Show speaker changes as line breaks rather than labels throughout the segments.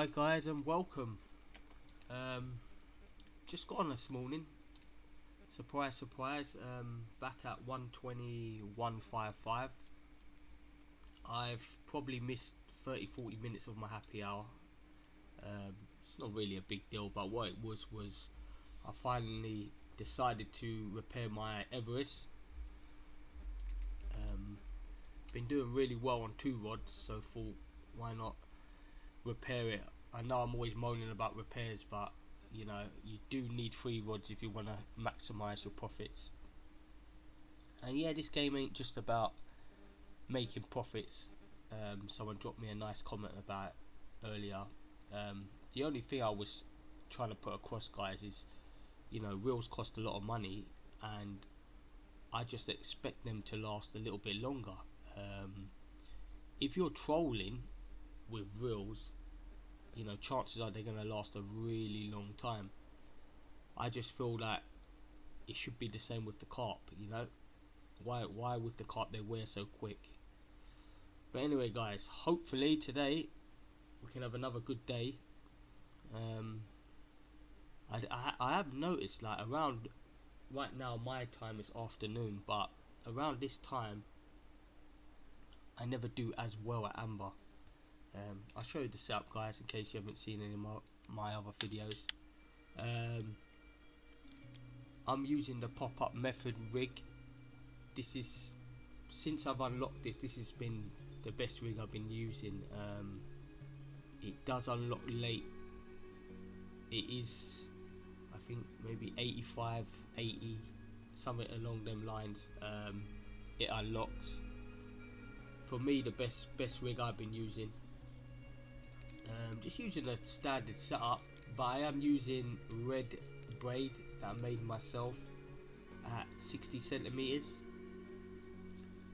Hi guys and welcome. Just got on this morning. Surprise, surprise. Back at 1:21:55. I've probably missed 30-40 minutes of my happy hour. It's not really a big deal, but what it was I finally decided to repair my Everest. Been doing really well on two rods, so thought why not repair it. I know I'm always moaning about repairs, but you know you do need three rods if you want to maximize your profits. And yeah, this game ain't just about making profits. Someone dropped me a nice comment about it earlier. The only thing I was trying to put across, guys, is reels cost a lot of money, and I just expect them to last a little bit longer. If you're trolling with reels, chances are they're going to last a really long time. I just feel that it should be the same with the carp. Why with the carp they wear so quick? But anyway, guys, hopefully today we can have another good day. I have noticed, like, around right now my time is afternoon, but around this time I never do as well at amber. I'll show you the setup, guys, in case you haven't seen any of my other videos. I'm using the pop-up method rig. This is, since I've unlocked this has been the best rig I've been using. It does unlock late. It is, I think, maybe 85, 80, something along them lines. It unlocks. For me, the best rig I've been using. Just using a standard setup, but I am using red braid that I made myself at 60 centimeters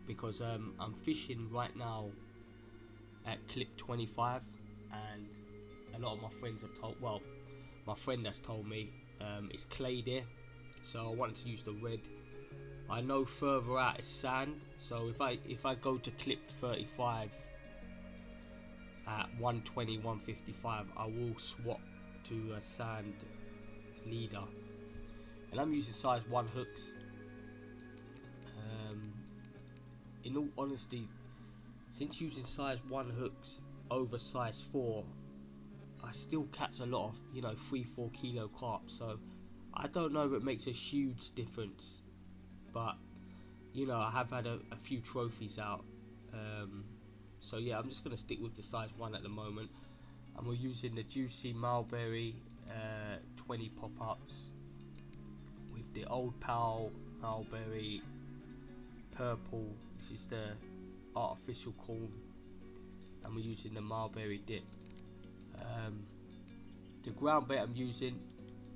because I'm fishing right now at clip 25, and a lot of my friends have told, well, my friend has told me it's clay there, so I wanted to use the red. I know further out is sand, so if I go to clip 35 at 1:20:55, I will swap to a sand leader, and I'm using size 1 hooks. In all honesty, since using size 1 hooks over size 4, I still catch a lot of 3-4 kilo carp, so I don't know if it makes a huge difference, but I have had a few trophies out. So yeah, I'm just going to stick with the size 1 at the moment, and we're using the juicy Mulberry 20 pop-ups with the old pal Mulberry purple. This is the artificial corn, and we're using the Mulberry dip. The ground bait I'm using,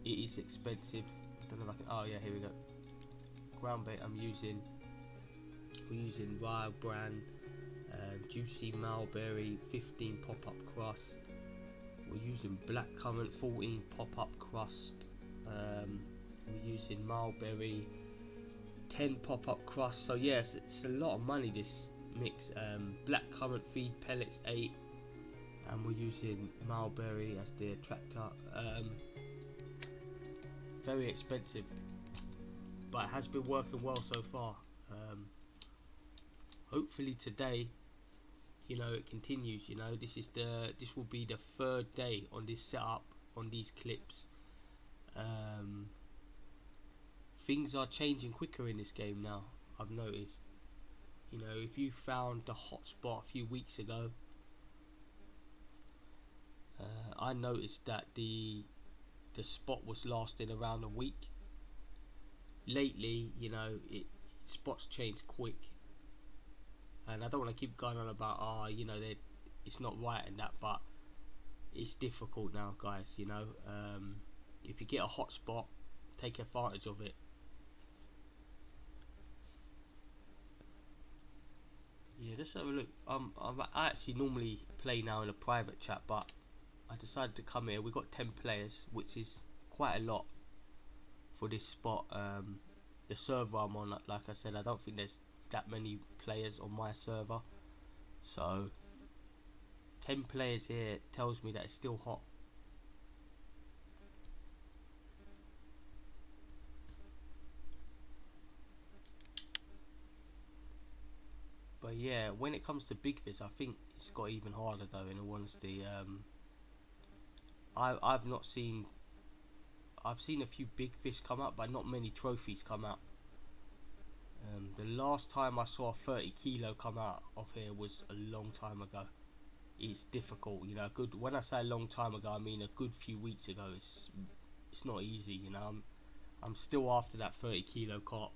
it is expensive. I don't know if I can, oh yeah, here we go. Ground bait I'm using, we're using Wild Brand Juicy Mulberry 15 pop-up crust. We're using Black Currant 14 pop-up crust. We're using Mulberry 10 pop-up crust. So yes, it's a lot of money, this mix. Black Currant feed pellets 8, and we're using Mulberry as the attractor. Very expensive, but it has been working well so far. Hopefully today, it continues. This will be the 3rd day on this setup, on these clips. Things are changing quicker in this game now, I've noticed. If you found the hotspot a few weeks ago, I noticed that the spot was lasting around a week. Lately, spots change quick, and I don't want to keep going on about it's not right and that, but it's difficult now, guys. If you get a hot spot, take advantage of it. Yeah, let's have a look. I actually normally play now in a private chat, but I decided to come here. We've got 10 players, which is quite a lot for this spot. The server I'm on, like I said, I don't think there's that many players on my server, so 10 players here tells me that it's still hot. But yeah, when it comes to big fish, I think it's got even harder though. In all honesty, I've not seen. I've seen a few big fish come out, but not many trophies come out. The last time I saw a 30 kilo come out of here was a long time ago. It's difficult, you know. Good. When I say a long time ago, I mean a good few weeks ago. It's not easy, you know. I'm still after that 30 kilo carp.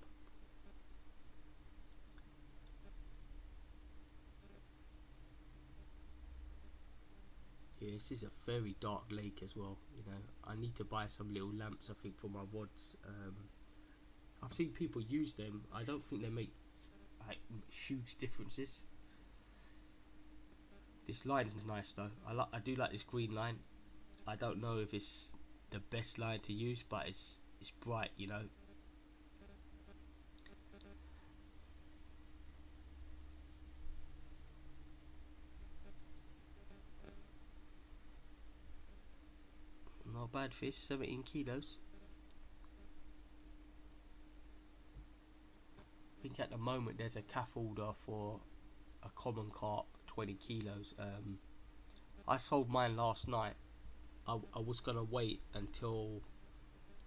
Yeah, this is a very dark lake as well, you know. I need to buy some little lamps, I think, for my rods. I've seen people use them. I don't think they make like huge differences. This line is nice though. I do like this green line. I don't know if it's the best line to use, but it's bright, you know. Not bad fish, 17 kilos. I think at the moment there's a calf order for a common carp, 20 kilos. I sold mine last night. I was gonna wait until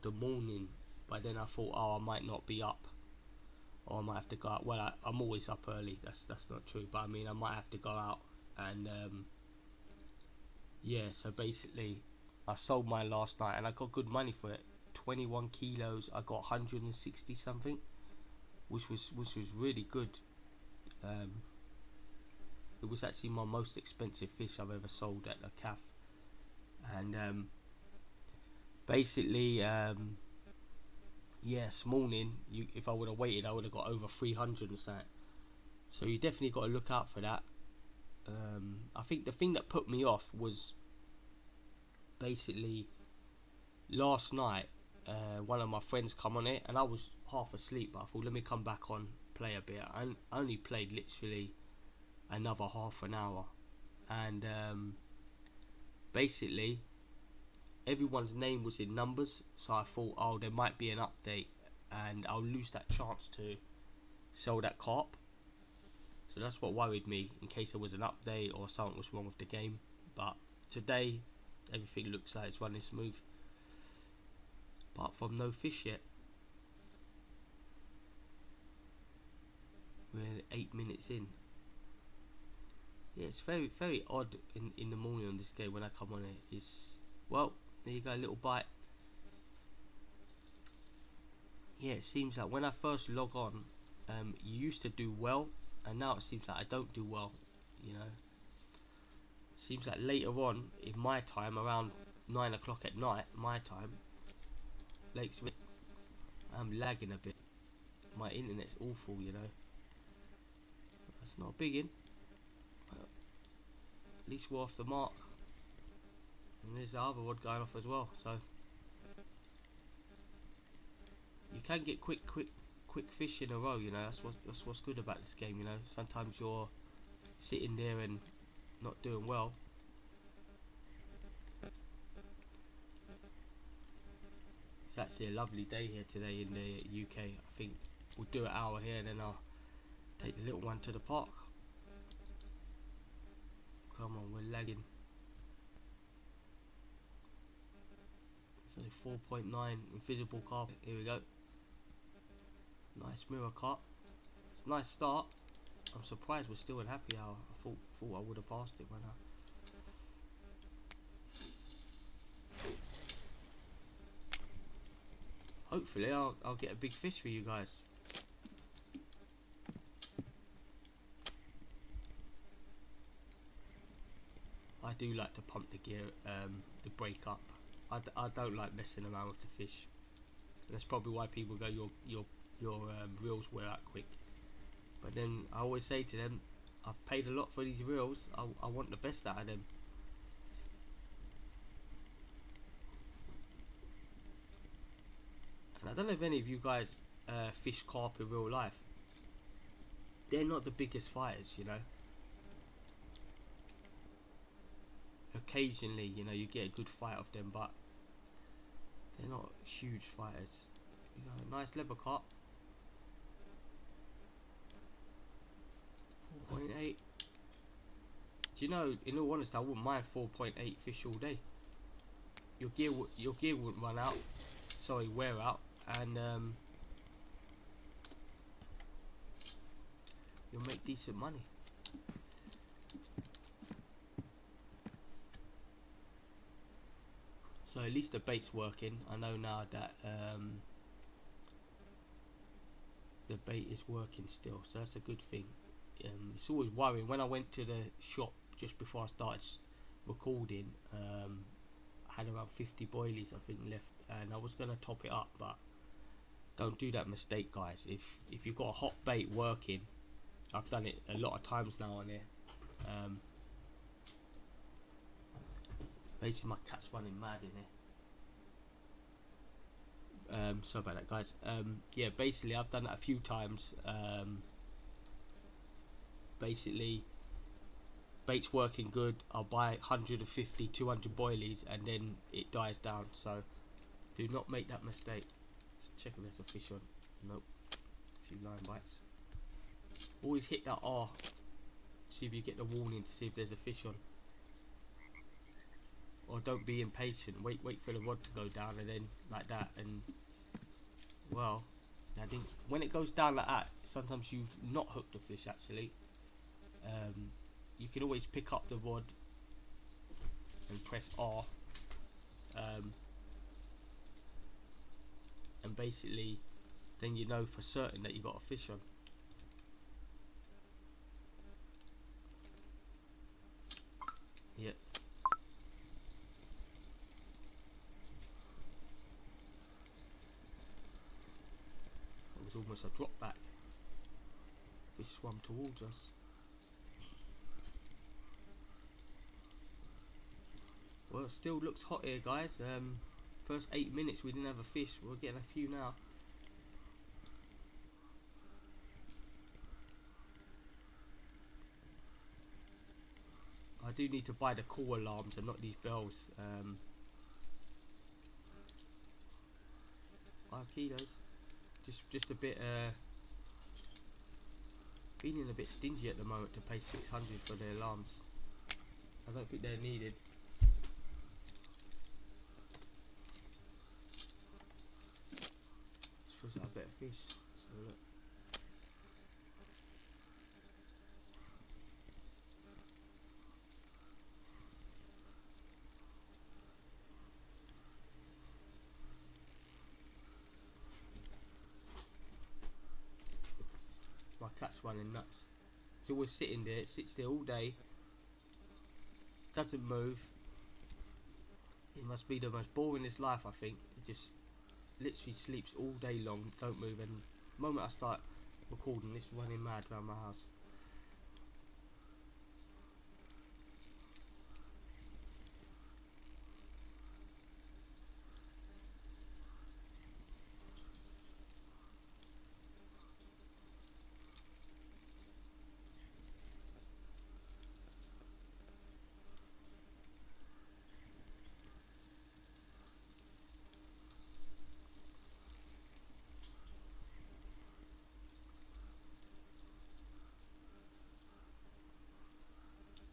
the morning, but then I thought, oh, I might not be up, or I might have to go out. Well, I'm always up early. That's not true, but I mean, I might have to go out and yeah. So basically, I sold mine last night and I got good money for it. 21 kilos. I got 160 something, which was really good. It was actually my most expensive fish I've ever sold at a calf, and basically, yeah, this morning, if I would have waited, I would have got over 300 and something. So you definitely got to look out for that. I think the thing that put me off was basically last night. One of my friends come on it, and I was half asleep. But I thought, let me come back on, play a bit. I only played literally another half an hour, and basically everyone's name was in numbers, so I thought, oh, there might be an update and I'll lose that chance to sell that carp. So that's what worried me, in case there was an update or something was wrong with the game. But today everything looks like it's running smooth, apart from no fish yet. We're 8 minutes in. Yeah, it's very odd in the morning on this game when I come on it. It's, well, there you go, a little bite. Yeah, it seems like when I first log on, you used to do well, and now it seems like I don't do well, you know. Seems like later on in my time, around 9 o'clock at night, my time, I'm lagging a bit. My internet's awful, you know. That's not a big in. At least we're off the mark. And there's the other rod going off as well, so you can get quick fish in a row, you know. That's what's good about this game, you know. Sometimes you're sitting there and not doing well. It's actually a lovely day here today in the UK. I think we'll do an hour here and then I'll take the little one to the park. Come on, we're lagging. So 4.9 invisible carp. Here we go. Nice mirror carp. It's a nice start. I'm surprised we're still in happy hour. I thought I would have passed it by now. Hopefully I'll get a big fish for you guys. I do like to pump the gear, the brake up. I don't like messing around with the fish. That's probably why people go, your reels wear out quick. But then I always say to them, I've paid a lot for these reels. I want the best out of them. And I don't know if any of you guys fish carp in real life. They're not the biggest fighters, you know. occasionally, you know, you get a good fight off them, but they're not huge fighters. You know, nice leather cut. 4.8. Do you know, in all honesty, I wouldn't mind 4.8 fish all day. Your gear wouldn't run out. Sorry, wear out, and you'll make decent money. So at least the bait's working. I know now that the bait is working still, so that's a good thing. It's always worrying. When I went to the shop just before I started recording, I had around 50 boilies I think left, and I was going to top it up, but don't do that mistake, guys. If you've got a hot bait working, I've done it a lot of times now on here. Basically my cat's running mad in here. Sorry about that, guys. Yeah, basically I've done that a few times. Basically bait's working good, I'll buy 150, 200 boilies, and then it dies down. So do not make that mistake. Let's check if there's a fish on. Nope. A few line bites. Always hit that R, see if you get the warning to see if there's a fish on. Or don't be impatient, wait for the rod to go down, and then like that, and well, I think when it goes down like that, sometimes you've not hooked the fish actually. You can always pick up the rod and press R, and basically then you know for certain that you got a fish on. Yep. It was almost a drop back. Fish swam towards us. Well, it still looks hot here, guys. First 8 minutes we didn't have a fish. We're getting a few now. I do need to buy the call alarms and not these bells. 5 kilos. Just a bit. Feeling a bit stingy at the moment to pay 600 for the alarms. I don't think they're needed. Feels like a better fish. Let's have a look. My cat's running nuts. It's always sitting there. It sits there all day. Doesn't move. It must be the most boringest life, I think. It just literally sleeps all day long, don't move, and the moment I start recording, it's running mad around my house.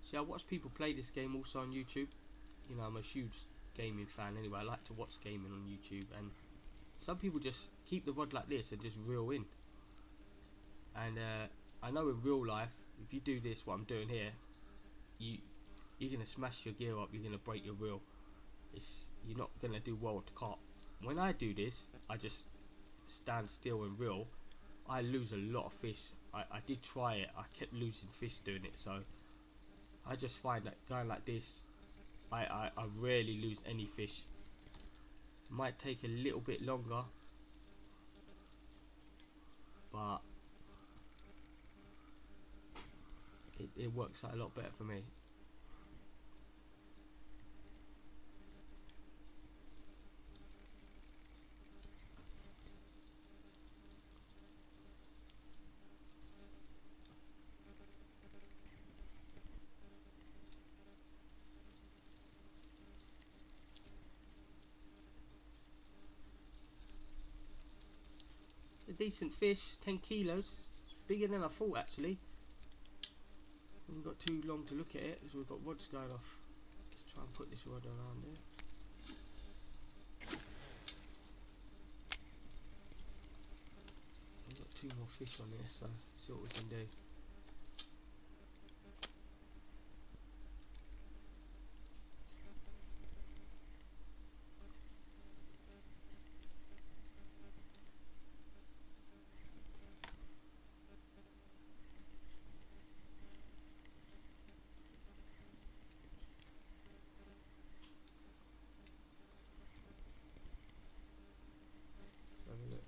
See, I watch people play this game also on YouTube. You know, I'm a huge gaming fan anyway. I like to watch gaming on YouTube, and some people just keep the rod like this and just reel in. And I know in real life, if you do this, what I'm doing here, you're gonna smash your gear up. You're gonna break your reel. You're not gonna do well with the carp. When I do this, I just stand still and reel. I lose a lot of fish. I did try it. I kept losing fish doing it. So I just find that going like this, I rarely lose any fish. Might take a little bit longer, but it works out a lot better for me. decent fish, 10 kilos. Bigger than I thought actually. We've got too long to look at it, so we've got rods going off. Let's try and put this rod around there. We've got 2 more fish on there, so see what we can do. Have a look.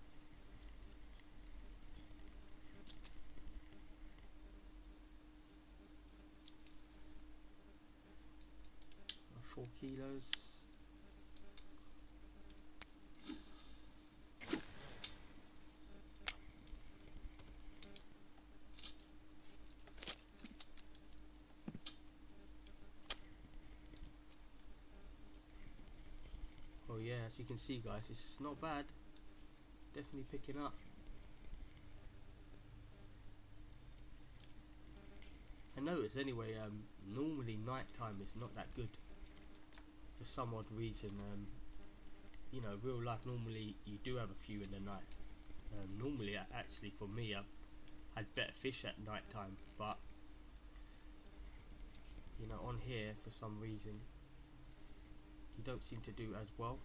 4 kilos. Oh yeah, as you can see guys, it's not bad. Definitely picking up. I notice anyway, normally nighttime is not that good. For some odd reason, you know, real life normally you do have a few in the night. Normally, actually for me, I've had better fish at night time, but you know, on here for some reason you don't seem to do as well.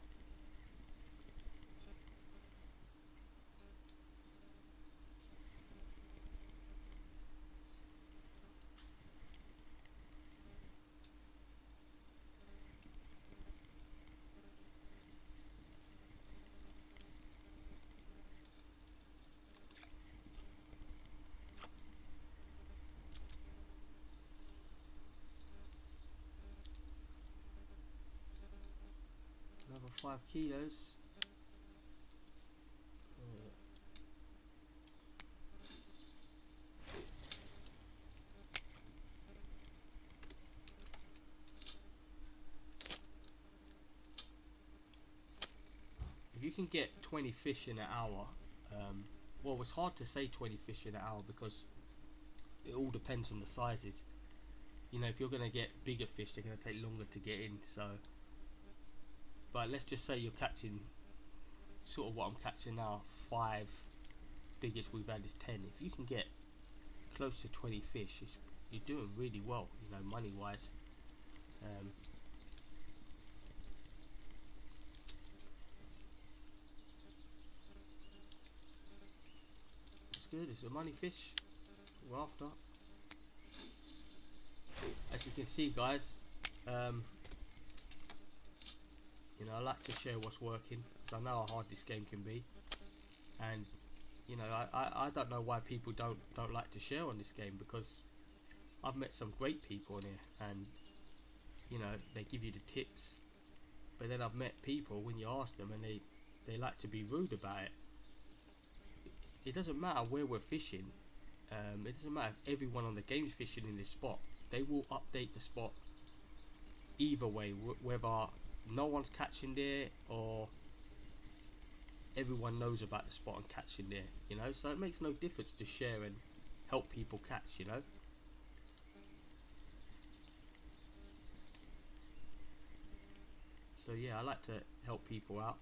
Another 5 kilos. If you can get 20 fish in an hour, well, it's hard to say 20 fish in an hour because it all depends on the sizes. You know, if you're going to get bigger fish, they're going to take longer to get in. So, but let's just say you're catching sort of what I'm catching now. 5, biggest we've had is 10. If you can get close to 20 fish, you're doing really well, you know, money wise. It's good. It's a money fish we're after. As you can see guys, you know, I like to share what's working because I know how hard this game can be, and you know, I don't know why people don't like to share on this game, because I've met some great people in here and you know, they give you the tips, but then I've met people when you ask them and they like to be rude about it. It doesn't matter where we're fishing, it doesn't matter if everyone on the game is fishing in this spot. They will update the spot either way, whether no one's catching there or everyone knows about the spot and catching there, you know. So it makes no difference to share and help people catch, you know. So yeah, I like to help people out.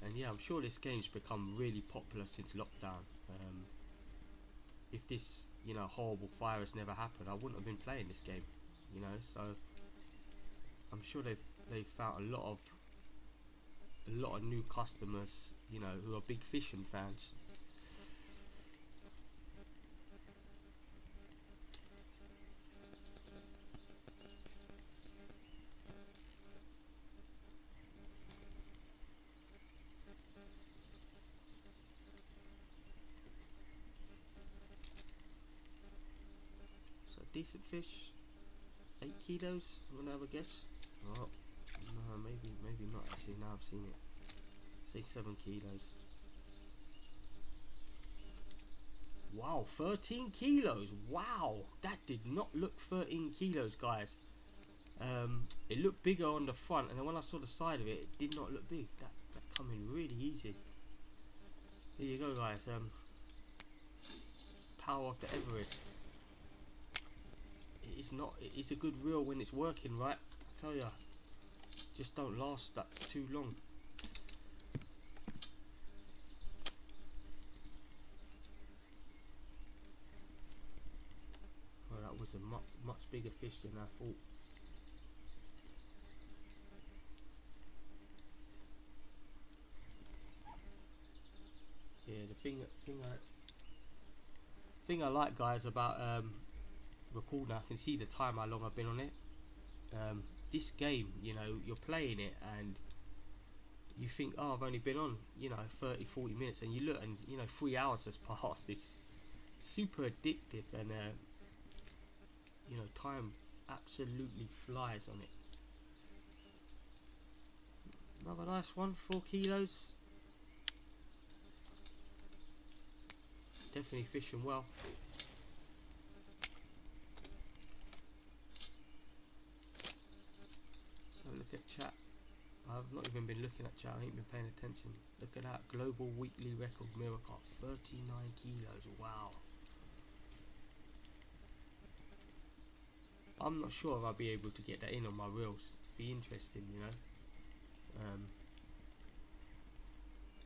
And yeah, I'm sure this game's become really popular since lockdown. If this, you know, horrible fire has never happened, I wouldn't have been playing this game, you know. So I'm sure they've found a lot of new customers, you know, who are big fishing fans. Decent fish, 8 kilos. I'm gonna have a guess. Oh no, maybe not actually. Now I've seen it. Say 7 kilos. Wow, 13 kilos. Wow, that did not look 13 kilos, guys. It looked bigger on the front, and then when I saw the side of it, it did not look big. That come in really easy. There you go, guys. Power of the Everest. It's not. It's a good reel when it's working, right? I tell ya, just don't last that too long. Well, that was a much bigger fish than I thought. Yeah, the thing I like, guys, about recording, I can see the time how long I've been on it. This game, you know, you're playing it and you think, oh, I've only been on, you know, 30-40 minutes, and you look and, you know, 3 hours has passed. It's super addictive, and you know, time absolutely flies on it. Another nice one, 4 kilos. Definitely fishing well. So look at chat. I've not even been looking at chat. I ain't been paying attention. Look at that, global weekly record mirror carp, 39 kilos. Wow. I'm not sure if I'll be able to get that in on my reels. It'd be interesting, you know.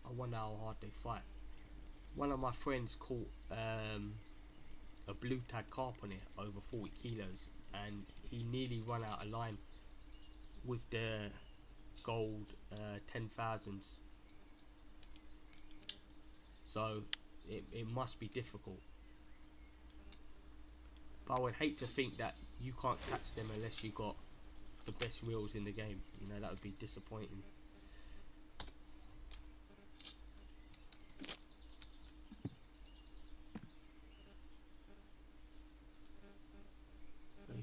I wonder how hard they fight. One of my friends caught a blue tag carp on it over 40 kilos, and he nearly run out of line with the gold 10,000s. So it must be difficult. But I would hate to think that you can't catch them unless you got the best reels in the game. You know, that would be disappointing.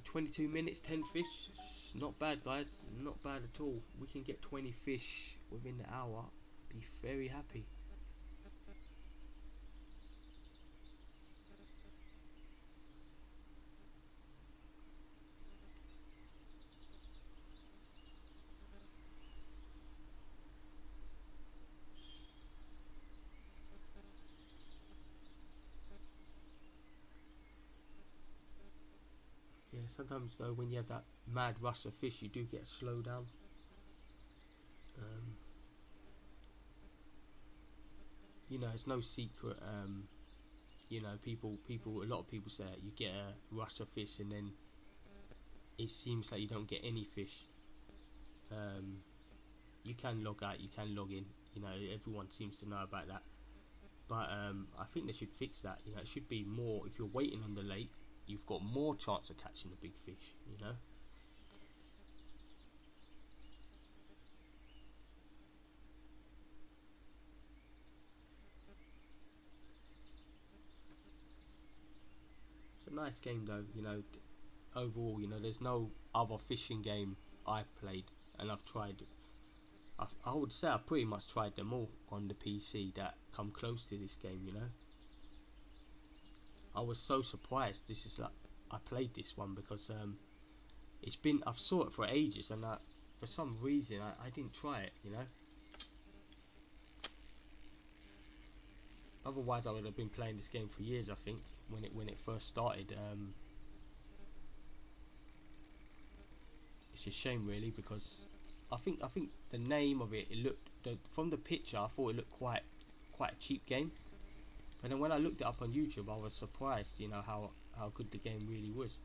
22 minutes, 10 fish. It's not bad, guys. Not bad at all. We can get 20 fish within the hour. Be very happy. Yeah, sometimes though, when you have that mad rush of fish, you do get a slowdown. You know, it's no secret. You know, a lot of people say you get a rush of fish and then it seems like you don't get any fish. You can log out, you can log in. You know, everyone seems to know about that. But I think they should fix that. You know, it should be more. If you're waiting on the lake, you've got more chance of catching a big fish. You know. It's a nice game though. You know, overall, you know, there's no other fishing game I've played, and I've tried. I would say I pretty much tried them all on the PC that come close to this game. You know. I was so surprised. This is like I played this one because it's been I've saw it for ages, and for some reason I didn't try it. You know. Otherwise, I would have been playing this game for years. I think when it first started. It's a shame, really, because I think the name of it looked from the picture. I thought it looked quite a cheap game. But then when I looked it up on YouTube, I was surprised, you know, how good the game really was.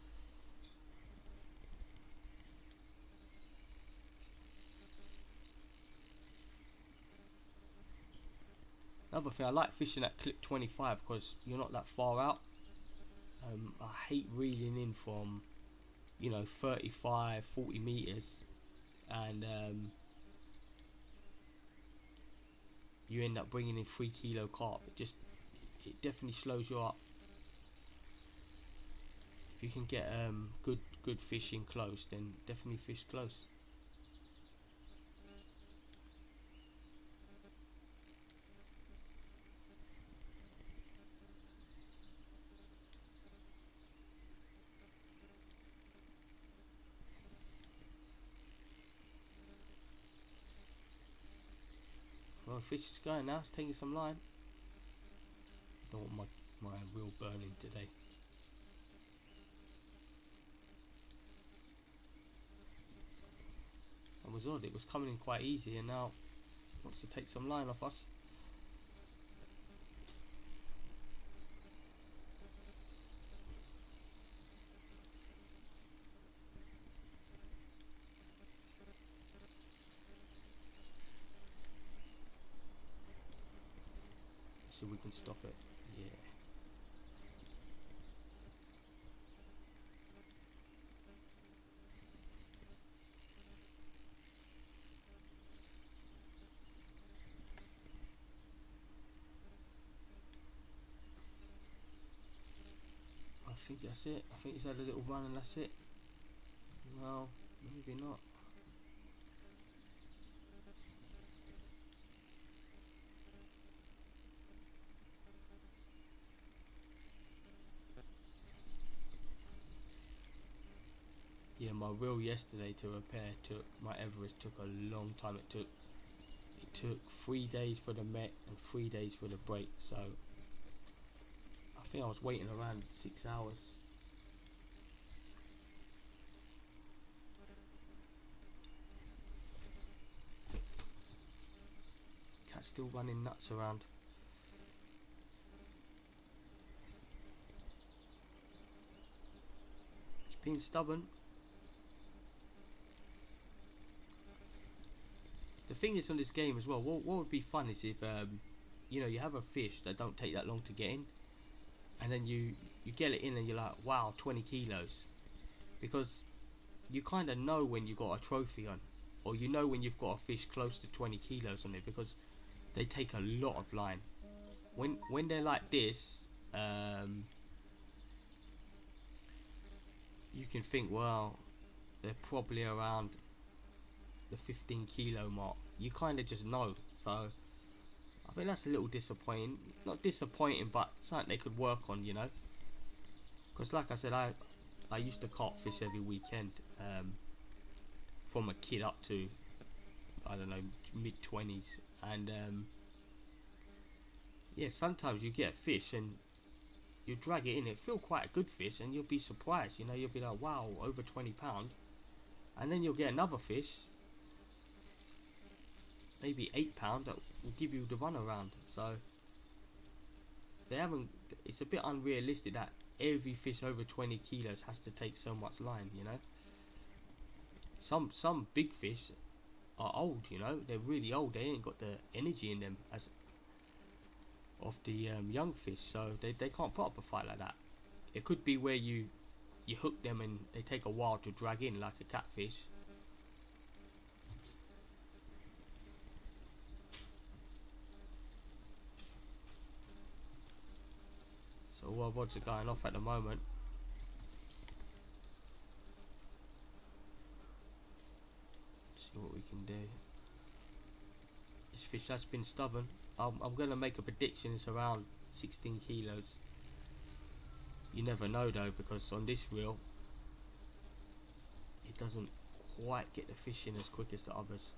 Another thing, I like fishing at clip 25 because you're not that far out. I hate reeling in from, you know, 35, 40 meters, and you end up bringing in 3 kilo carp. It definitely slows you up. If you can get good fishing close, then definitely fish close. fish is going now. It's taking some line. Don't want my wheel burning today. That was odd. It was coming in quite easy, and now it wants to take some line off us. So we can stop it. Yeah. I think that's it. I think he's had a little run and that's it. No, maybe not. Yeah, my reel yesterday to repair my Everest took a long time. It took 3 days for the met and 3 days for the break. So I think I was waiting around 6 hours. Cat's still running nuts around. He's being stubborn. The thing is on this game as well, what would be fun is if you know, you have a fish that don't take that long to get in, and then you get it in and you're like, wow, 20 kilos, because you kind of know when you got a trophy on, or you know when you've got a fish close to 20 kilos on it, because they take a lot of line. When they're like this, you can think, well, they're probably around the 15 kilo mark. You kind of just know. So I think that's a little disappointing. Not disappointing, but something they could work on, you know, because like I said, I used to carp fish every weekend, from a kid up to, I don't know, mid-20s, and yeah, sometimes you get a fish and you drag it in, it feel quite a good fish, and you'll be surprised, you know, you'll be like, wow, over 20 pound, and then you'll get another fish, maybe 8 pound, that will give you the run around. So they haven't, it's a bit unrealistic that every fish over 20 kilos has to take so much line, you know. Some big fish are old, you know, they're really old, they ain't got the energy in them as of the young fish, so they can't put up a fight like that. It could be where you hook them and they take a while to drag in, like a catfish. So all our rods are going off at the moment. See what we can do. This fish has been stubborn. I'm going to make a prediction, it's around 16 kilos. You never know though, because on this reel it doesn't quite get the fish in as quick as the others.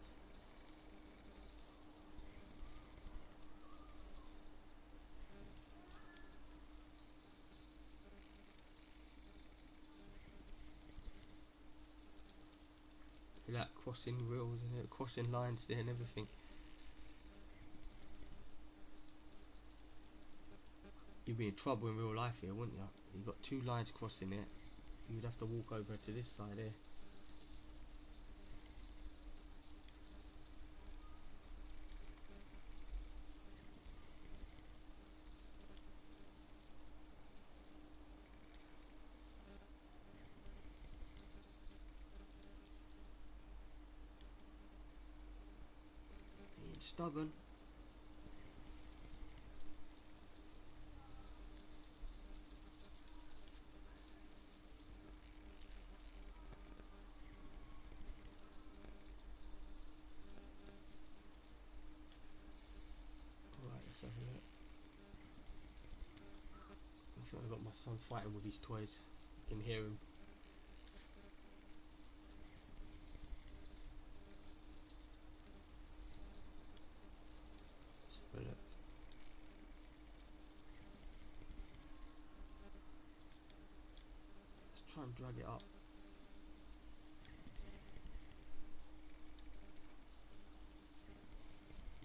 Look at that, crossing reels and crossing lines there and everything. You'd be in trouble in real life here, wouldn't you? You've got 2 lines crossing it. You'd have to walk over to this side here. Being stubborn. I think I've got my son fighting with his toys. You can hear him. and drag it up.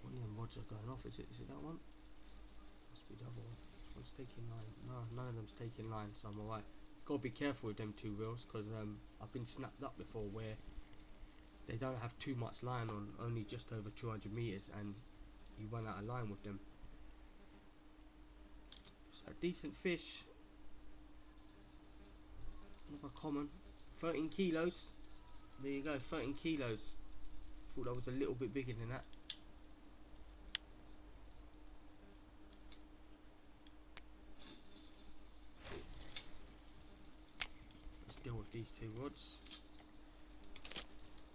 One of them rods are going off. Is it that one? Must be the other one. This one's taking line. No, none of them's taking line, so I'm alright. Gotta be careful with them two reels, because I've been snapped up before where they don't have too much line on, only just over 200 meters, and you run out of line with them. So a decent fish. Another common. 13 kilos. There you go, 13 kilos. Thought that was a little bit bigger than that. Let's deal with these two rods.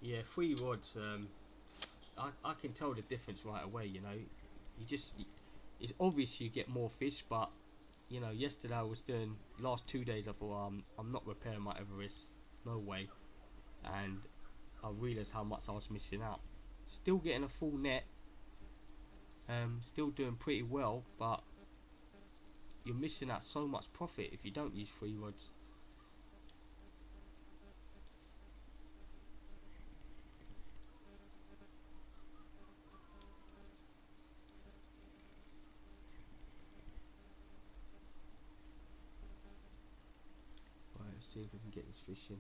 Yeah, 3 rods. I can tell the difference right away. You know, it's obvious you get more fish, but you know, yesterday I was doing, last 2 days I thought I'm not repairing my Everest, no way, and I realised how much I was missing out. Still getting a full net, still doing pretty well, but you're missing out so much profit if you don't use 3 rods. Right, let's see if we can get this fish in.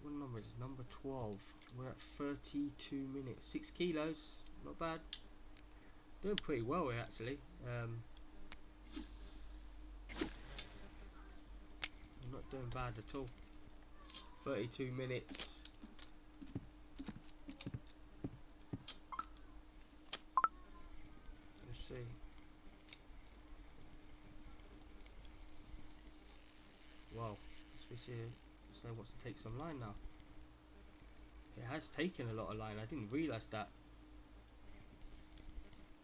What number is it? Number 12. We're at 32 minutes. 6 kilos. Not bad. Doing pretty well here actually. I'm not doing bad at all. 32 minutes. Let's see. Wow, this fish here wants to take some line now. It has taken a lot of line. I didn't realise that.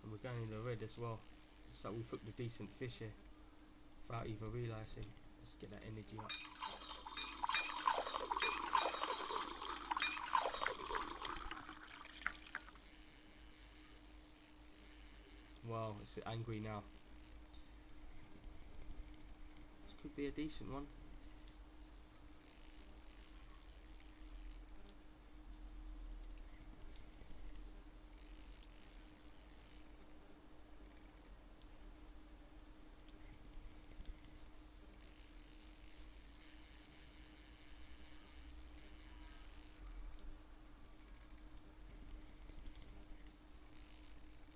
And we're going in the red as well. It's like we hooked a decent fish here without even realising. Let's get that energy up. Wow, it's angry now. This could be a decent one.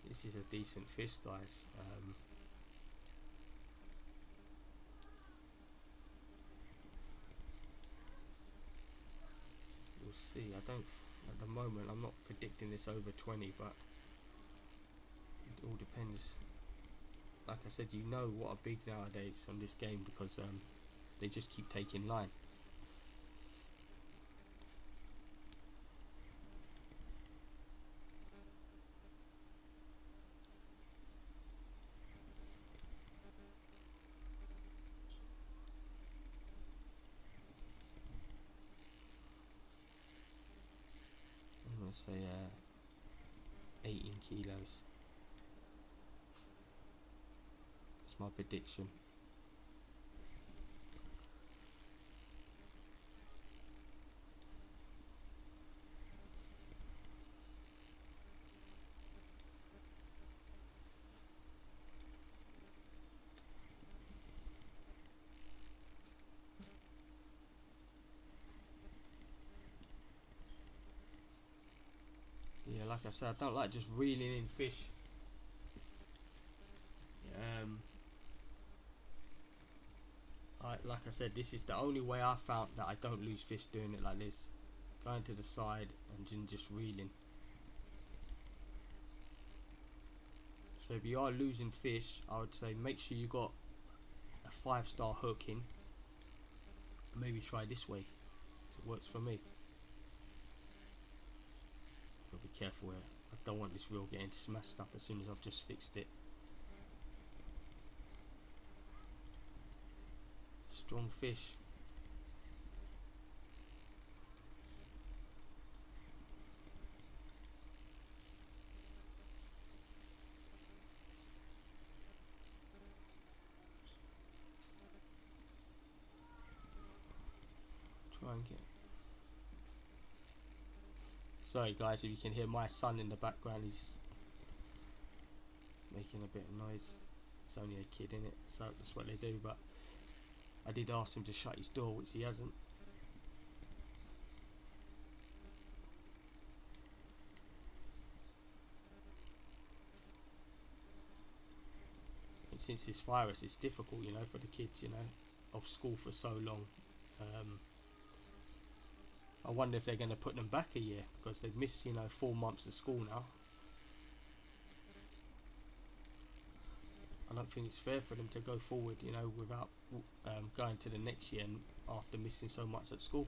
This is a decent fish, guys. We'll see. I don't, at the moment, I'm not predicting this over 20, but it all depends. Like I said, you know what are big nowadays on this game because they just keep taking line. I'm gonna say 18 kilos. That's my prediction. Yeah, like I said, I don't like just reeling in fish. Like I said, this is the only way I found that I don't lose fish doing it like this. Going to the side and then just reeling. So if you are losing fish, I would say make sure you got a 5-star hook in. Maybe try this way. It works for me. Gotta be careful here. I don't want this reel getting smashed up as soon as I've just fixed it. Strong fish. and get. Sorry guys, if you can hear my son in the background, he's making a bit of noise. It's only a kid, innit? So that's what they do. But I did ask him to shut his door, which he hasn't. And since this virus, it's difficult, you know, for the kids, you know, off school for so long. I wonder if they're going to put them back a year, because they've missed, you know, 4 months of school now. I don't think it's fair for them to go forward, you know, without going to the next year and after missing so much at school.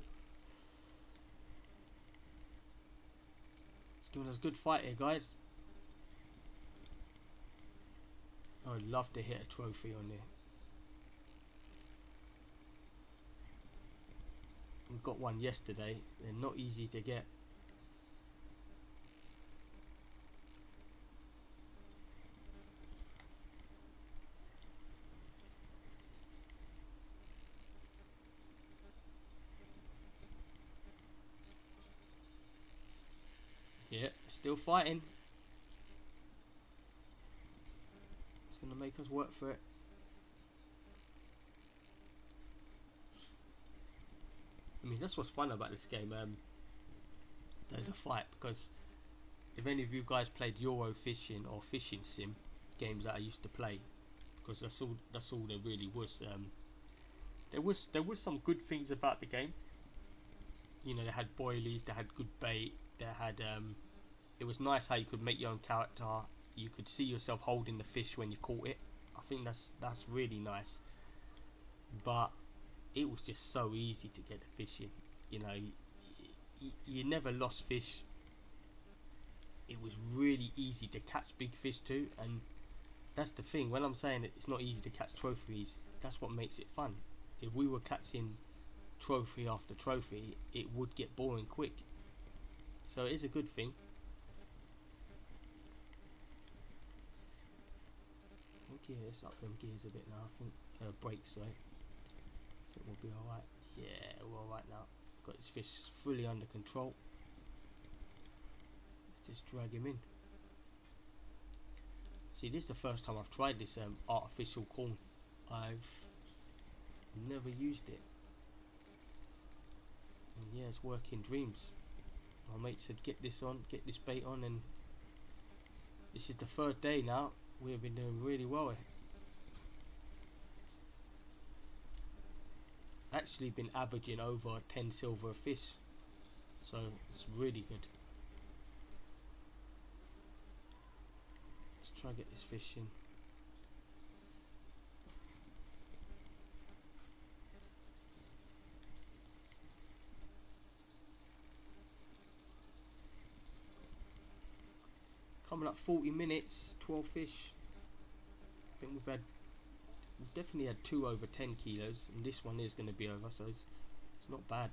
It's giving us a good fight here, guys. I would love to hit a trophy on there. We got one yesterday. They're not easy to get. Yeah, still fighting. It's gonna make us work for it. I mean, that's what's fun about this game, the fight, because if any of you guys played Euro Fishing or Fishing Sim games that I used to play, because that's all there really was. There was some good things about the game. You know, they had boilies, they had good bait, they had it was nice how you could make your own character. You could see yourself holding the fish when you caught it. I think that's really nice. But it was just so easy to get the fish in. You know, you never lost fish. It was really easy to catch big fish too, and that's the thing. When I'm saying that it's not easy to catch trophies, that's what makes it fun. If we were catching trophy after trophy, it would get boring quick. So it is a good thing. Okay, let's up them gears a bit now. I think brakes, sorry. I think we'll be alright. Yeah, we're alright now. Got this fish fully under control. Let's just drag him in. See, this is the first time I've tried this artificial corn. I've never used it. And yeah, it's working dreams. My mate said get this bait on, and this is the 3rd day now. We've been doing really well. Actually been averaging over 10 silver a fish, so it's really good. Let's try to get this fish in. Coming up 40 minutes, 12 fish. I think we've definitely had 2 over 10 kilos, and this one is going to be over, so it's not bad.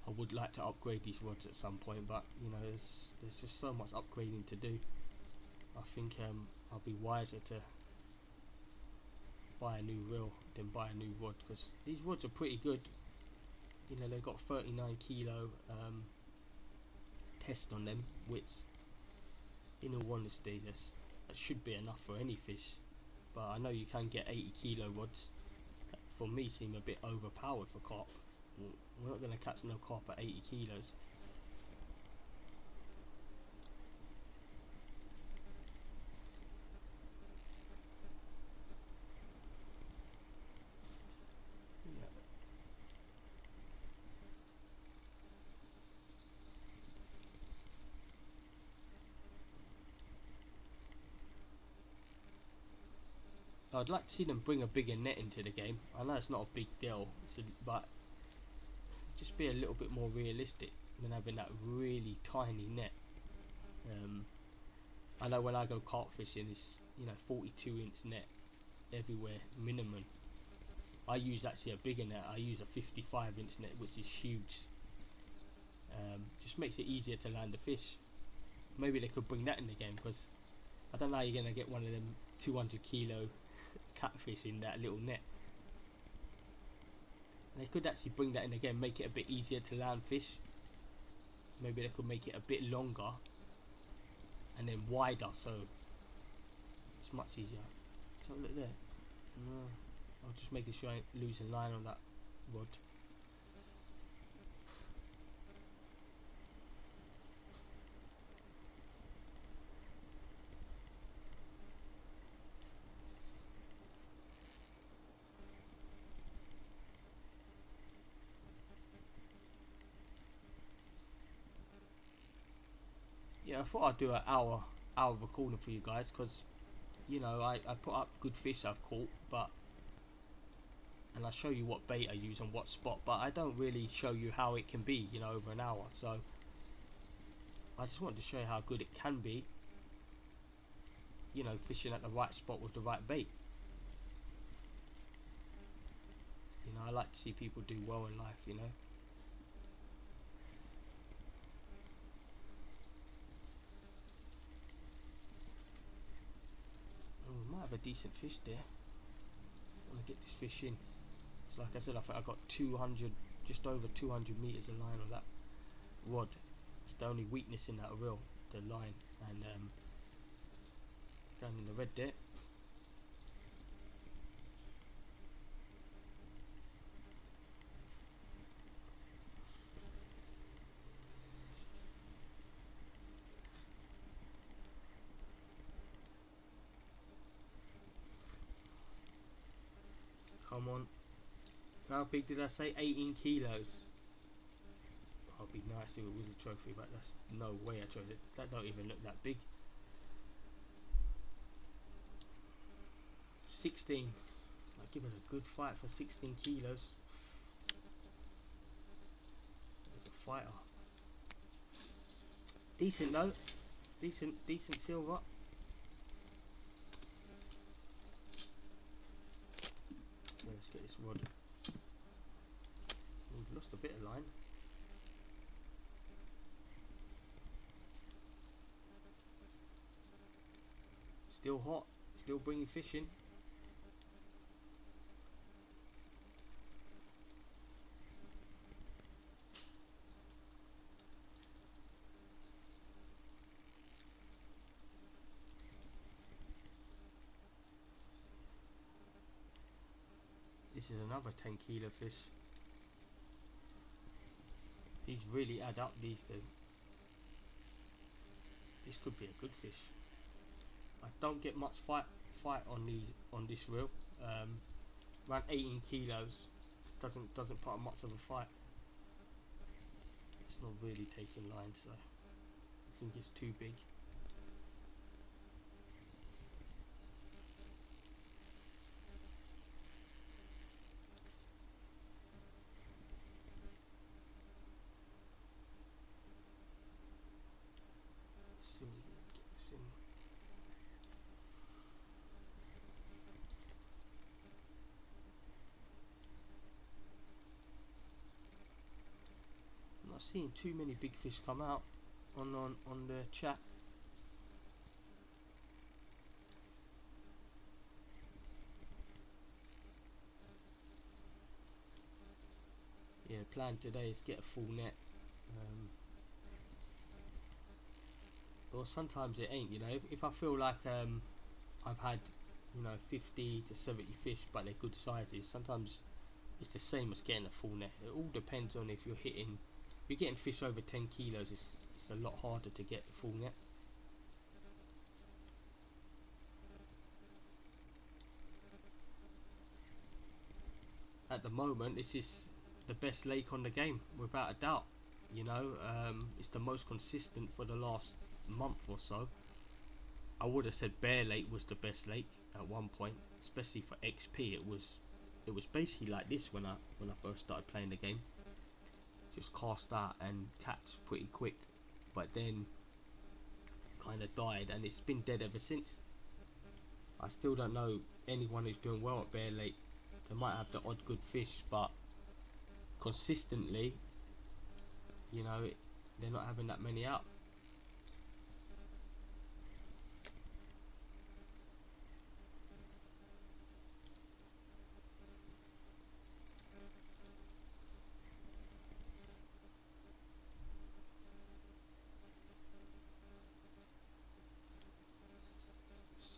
I would like to upgrade these rods at some point, but you know, there's just so much upgrading to do. I think I'll be wiser to buy a new reel than buy a new rod, because these rods are pretty good. You know, they've got 39 kilo test on them, which in all honesty that should be enough for any fish, but I know you can get 80 kilo rods. That for me seem a bit overpowered for carp. We're not going to catch no carp at 80 kilos. I'd like to see them bring a bigger net into the game. I know it's not a big deal, but just be a little bit more realistic than having that really tiny net. I know when I go carp fishing, it's, you know, 42-inch net everywhere minimum. I use actually a bigger net. I use a 55-inch net, which is huge. Just makes it easier to land the fish. Maybe they could bring that in the game, because I don't know how you're gonna get one of them 200 kilo catfish in that little net. They could actually bring that in again, make it a bit easier to land fish. Maybe they could make it a bit longer and then wider, so it's much easier. So look there. No, I'm just making sure I ain't losing line on that rod. Yeah, I thought I'd do an hour recording for you guys, because you know I put up good fish I've caught, and I show you what bait I use on what spot, but I don't really show you how it can be, you know, over an hour. So I just wanted to show you how good it can be, you know, fishing at the right spot with the right bait. You know, I like to see people do well in life, you know. Oh, we might have a decent fish there. I want to get this fish in. So like I said, I think I got 200, just over 200 meters of line on that rod. It's the only weakness in that reel, the line, and down in the red there. Come on. How big did I say? 18 kilos. Oh, it'd be nice if it was a trophy, but that's no way a trophy. That don't even look that big. 16. Might give us a good fight for 16 kilos. There's a fighter. Decent though. Decent silver. Let's get this rod. We've lost a bit of line. Still hot. Still bringing fish in. This is another 10 kilo fish. These really add up, these two. This could be a good fish. I don't get much fight on this reel. Around 18 kilos doesn't put up much of a fight. It's not really taking line, so I think it's too big. See if we can get this in. I'm not seeing too many big fish come out on the chat. Yeah, plan today is get a full net. Or sometimes it ain't, you know. If I feel like I've had, you know, 50 to 70 fish, but they're good sizes, sometimes it's the same as getting a full net. It all depends on if you're getting fish over 10 kilos, it's a lot harder to get the full net. At the moment, this is the best lake on the game, without a doubt. You know, it's the most consistent for the last month or so. I would have said Bear Lake was the best lake at one point, especially for XP. It was basically like this when I first started playing the game. Just cast out and catch pretty quick, but then kind of died, and it's been dead ever since. I still don't know anyone who's doing well at Bear Lake. They might have the odd good fish, but consistently you know, they're not having that many out.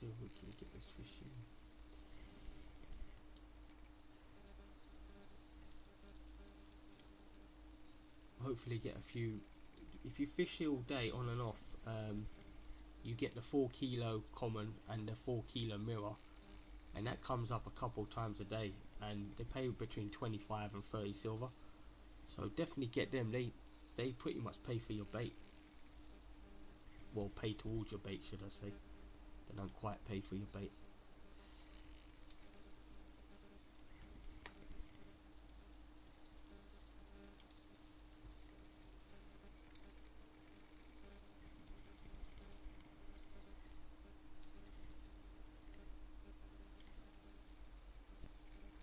See if we can get this fish in. Hopefully get a few. If you fish all day on and off, you get the 4 kilo common and the 4 kilo mirror, and that comes up a couple times a day, and they pay between 25 and 30 silver. So definitely get them. They pretty much pay for your bait. Well, pay towards your bait, should I say. They don't quite pay for your bait.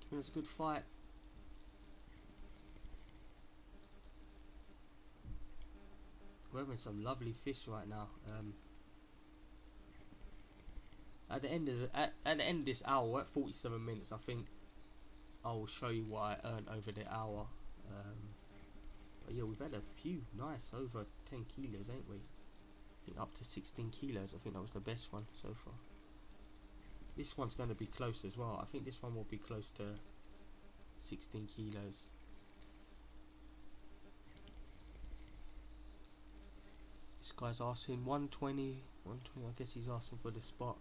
It was a good fight. We're having some lovely fish right now. At the end of this hour, we're at 47 minutes. I think I will show you what I earned over the hour. But yeah, we've had a few nice over 10 kilos, ain't we? I think up to 16 kilos. I think that was the best one so far. This one's going to be close as well. I think this one will be close to 16 kilos. This guy's asking 120. I guess he's asking for the spot.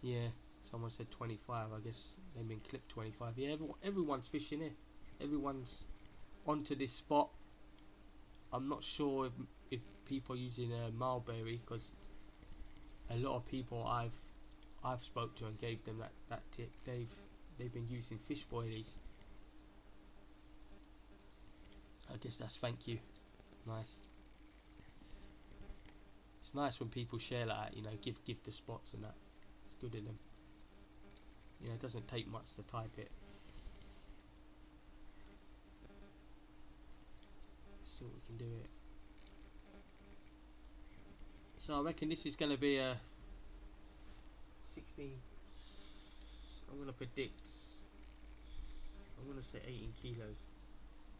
Yeah, someone said 25. I guess they've been clipped 25. Yeah, everyone's fishing here. Everyone's onto this spot. I'm not sure if people are using Mulberry, because a lot of people I've spoke to and gave them that tip. They've been using fish boilies. I guess that's thank you. Nice. It's nice when people share like that, you know, give the spots and that. It's good in them. You know, it doesn't take much to type it. Let's see what we can do it. So I reckon this is going to be a 16. I'm going to predict. I'm going to say 18 kilos.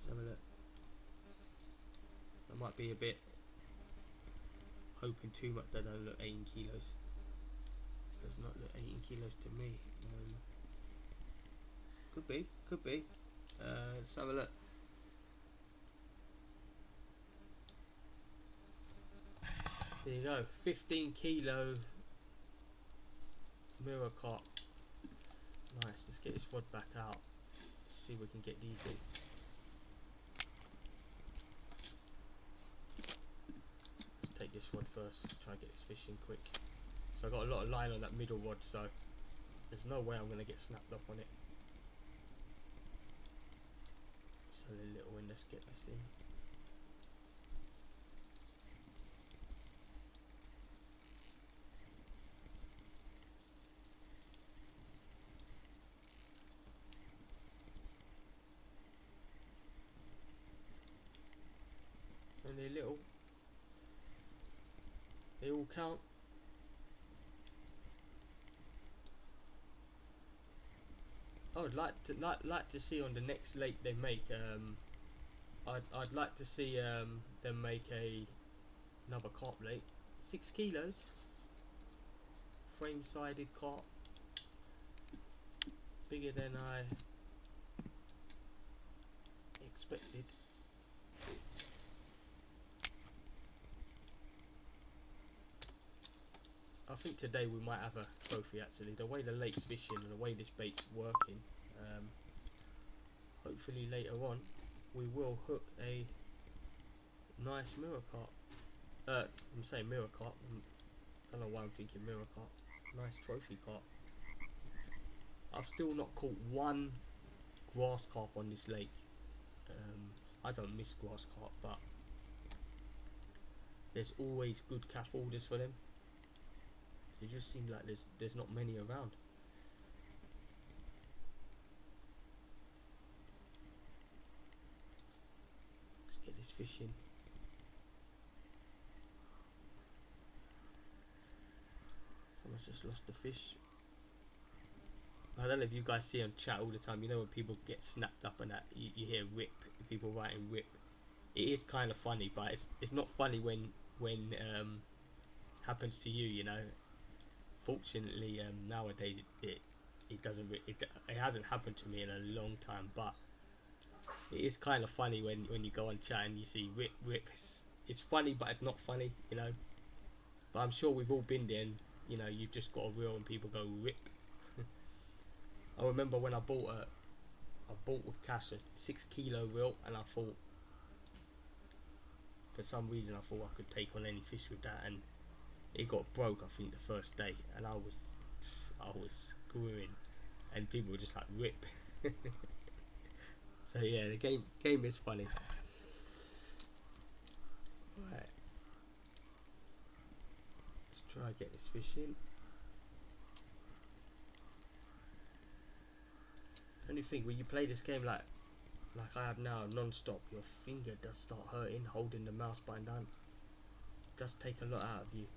Let's have a look. That might be a bit hoping too much. That don't look 18 kilos. Does not look 18 kilos to me. Could be. Let's have a look. There you go. 15 kilo mirror carp. Nice. Let's get this rod back out. Let's see if we can get these in. Let's take this rod first. Try and get this fish in quick. So I got a lot of line on that middle rod, so there's no way I'm going to get snapped up on it. So a little in. Let's get this in. Only a little. They all count. I would like to see on the next lake they make. I'd like to see them make another carp lake. 6 kilos. Frame-sided carp. Bigger than I expected. I think today we might have a trophy actually. The way the lake's fishing and the way this bait's working, hopefully later on we will hook a nice mirror carp. I'm saying mirror carp. I don't know why I'm thinking mirror carp. Nice trophy carp. I've still not caught one grass carp on this lake. I don't miss grass carp, but there's always good calf orders for them. It just seems like there's not many around. this fish in. Someone's just lost the fish. I don't know if you guys see on chat all the time, you know when people get snapped up and that, you hear rip, people writing rip. It is kind of funny, but it's not funny when happens to you, you know. Fortunately, nowadays it doesn't, it hasn't happened to me in a long time, but it is kind of funny when you go on chat and you see rip. It's funny, but it's not funny, you know. But I'm sure we've all been there, and you know, you've just got a reel and people go rip. I remember when I bought with cash a 6 kilo reel, and I thought, for some reason, I thought I could take on any fish with that, and it got broke. I think the first day, and I was screwing, and people were just like rip. So yeah, the game is funny. Right, let's try and get this fish in. Only thing, when you play this game like I have now, non-stop, your finger does start hurting holding the mouse button down. It does take a lot out of you.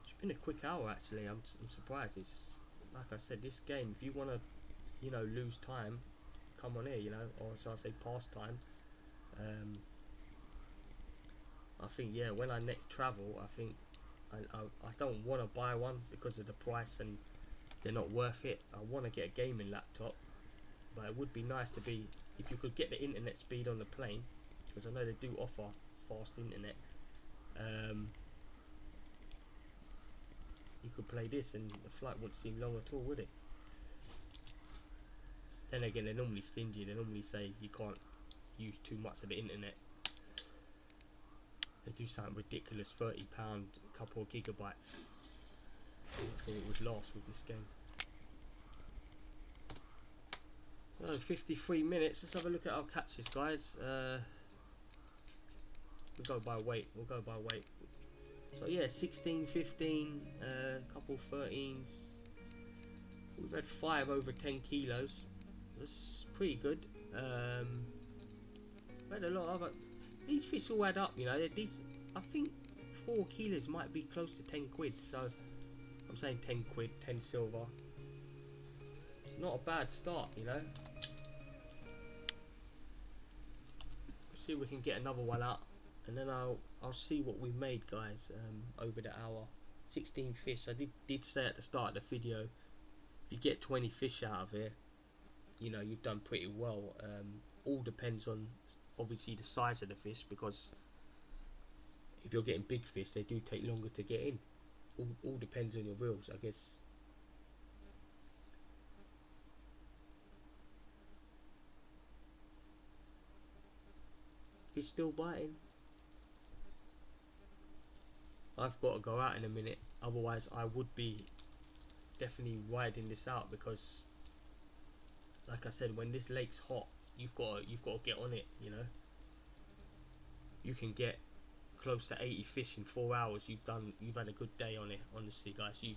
It's been a quick hour actually. I'm surprised. It's like I said, this game, if you want to, you know, lose time, come on here, you know, or shall I say pass time. I think, yeah, when I next travel, I think I don't want to buy one because of the price and they're not worth it. I want to get a gaming laptop, but it would be nice to be, if you could get the internet speed on the plane, because I know they do offer fast internet. You could play this and the flight wouldn't seem long at all, would it? Then again, they're normally stingy. They normally say you can't use too much of the internet. They do something ridiculous, £30, a couple of gigabytes. I thought it would last with this game. So 53 minutes. Let's have a look at our catches, guys. We'll go by weight. So yeah, 16, 15, a couple 13s. We've had 5 over 10 kilos. That's pretty good. We had a lot of these fish all add up, you know. These, I think 4 kilos might be close to 10 quid. So I'm saying 10 quid, 10 silver. Not a bad start, you know. See if we can get another one out, and then I'll see what we made, guys. Over the hour, 16 fish. I did say at the start of the video, if you get 20 fish out of here, you know, you've done pretty well. All depends on obviously the size of the fish, because if you're getting big fish, they do take longer to get in. All depends on your reels, I guess. He's still biting. I've got to go out in a minute, otherwise I would be definitely riding this out, because like I said, when this lake's hot, you've got to get on it, you know. You can get close to 80 fish in 4 hours. You've had a good day on it, honestly, guys. You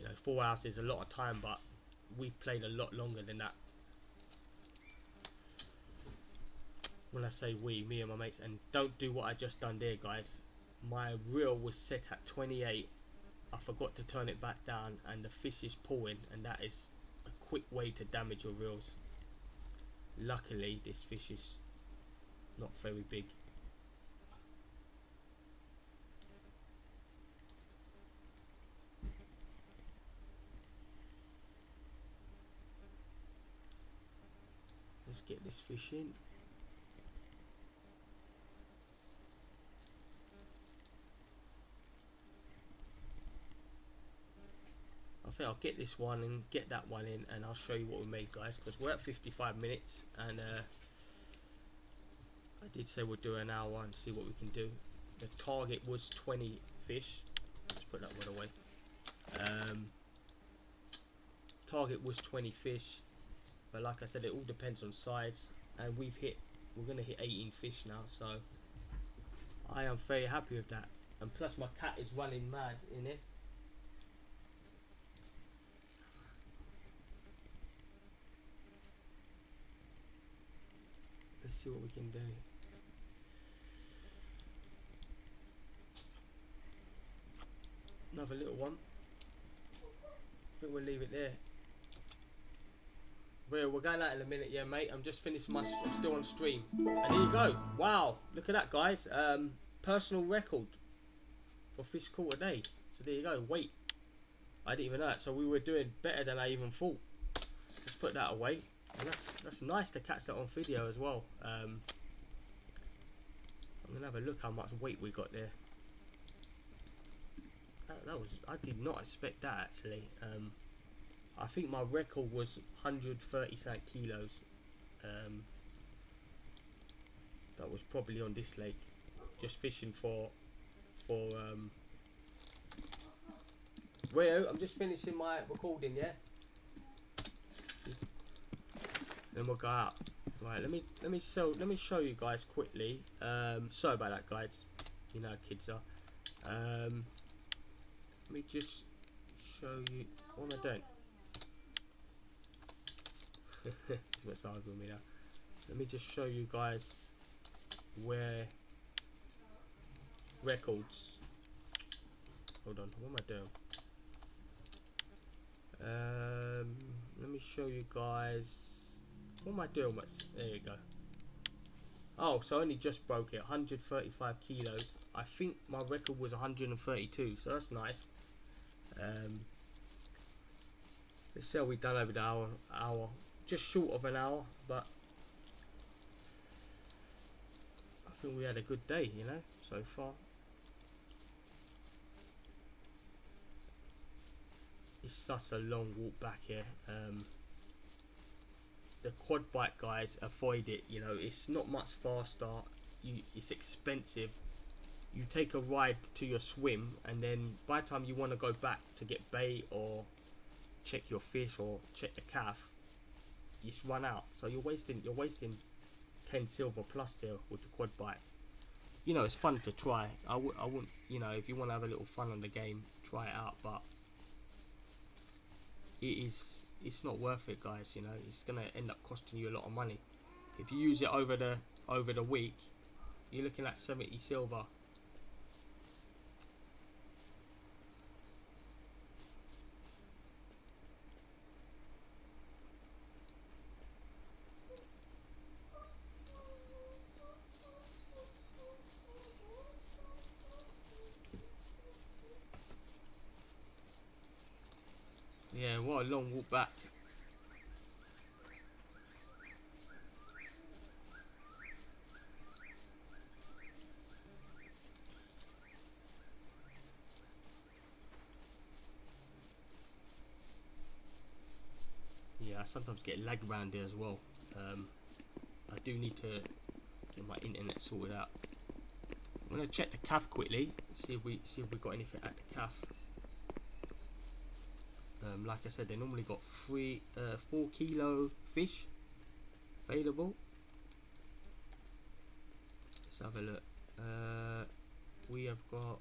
know, 4 hours is a lot of time, but we've played a lot longer than that. When I say we, me and my mates. And don't do what I just done there, guys. My reel was set at 28. I forgot to turn it back down, and the fish is pulling, and that is a quick way to damage your reels. Luckily, this fish is not very big. Let's get this fish in. I think I'll get this one and get that one in, and I'll show you what we made, guys, because we're at 55 minutes, and I did say we'll do an hour and see what we can do. The target was 20 fish. Let's put that one away. Target was 20 fish, but like I said, it all depends on size, and we're gonna hit 18 fish now, so I am very happy with that. And plus my cat is running mad in it. Let's see what we can do. Another little one. I think we'll leave it there. We're going out in a minute, yeah, mate. I'm just finishing my. I'm still on stream. And there you go. Wow, look at that, guys. Personal record for fish caught a day. So there you go. Wait, I didn't even know that. So we were doing better than I even thought. Let's put that away. And that's nice to catch that on video as well. I'm gonna have a look how much weight we got there. That was, I did not expect that actually. I think my record was 130 kilos. That was probably on this lake, just fishing for Rio. I'm just finishing my recording, yeah. Then we'll go out. Right, let me show you guys quickly. Sorry about that, guys. You know how kids are. Let me just show you. What am I doing? He's what's arguing with me now. Let me just show you guys where records. Hold on, what am I doing? Let me show you guys. What am I doing? There you go. Oh, so I only just broke it. 135 kilos. I think my record was 132, so that's nice. Let's see how we've done over the hour. Just short of an hour, but I think we had a good day, you know, so far. It's such a long walk back here. The quad bike, guys, avoid it. You know, it's not much faster. It's expensive. You take a ride to your swim, and then by the time you want to go back to get bait or check your fish or check the calf, you just run out. So you're wasting 10 silver plus there with the quad bike. You know, it's fun to try. I wouldn't, you know, if you want to have a little fun on the game, try it out, but it's not worth it, guys. You know, it's gonna end up costing you a lot of money. If you use it over the week, you're looking at 70 silver. Yeah, what a long walk back. Yeah, I sometimes get lag around there as well. I do need to get my internet sorted out. I'm gonna check the calf quickly, see if we got anything at the calf. Like I said, they normally got 4 kilo fish available. Let's have a look. We have got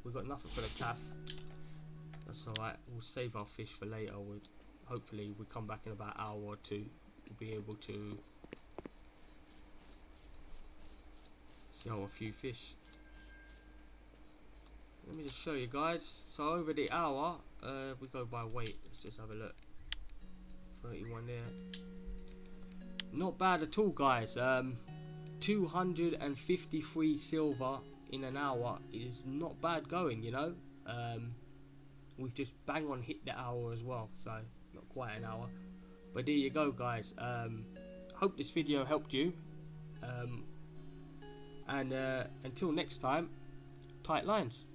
we've got nothing for the calf. That's alright. We'll save our fish for later. Hopefully we come back in about an hour or two. We'll be able to sell a few fish. Let me just show you guys. So over the hour, we go by weight. Let's just have a look. 31 there. Not bad at all, guys. 253 silver in an hour is not bad going, you know. We've just bang on hit the hour as well, so not quite an hour. But there you go, guys. Hope this video helped you. And until next time, tight lines.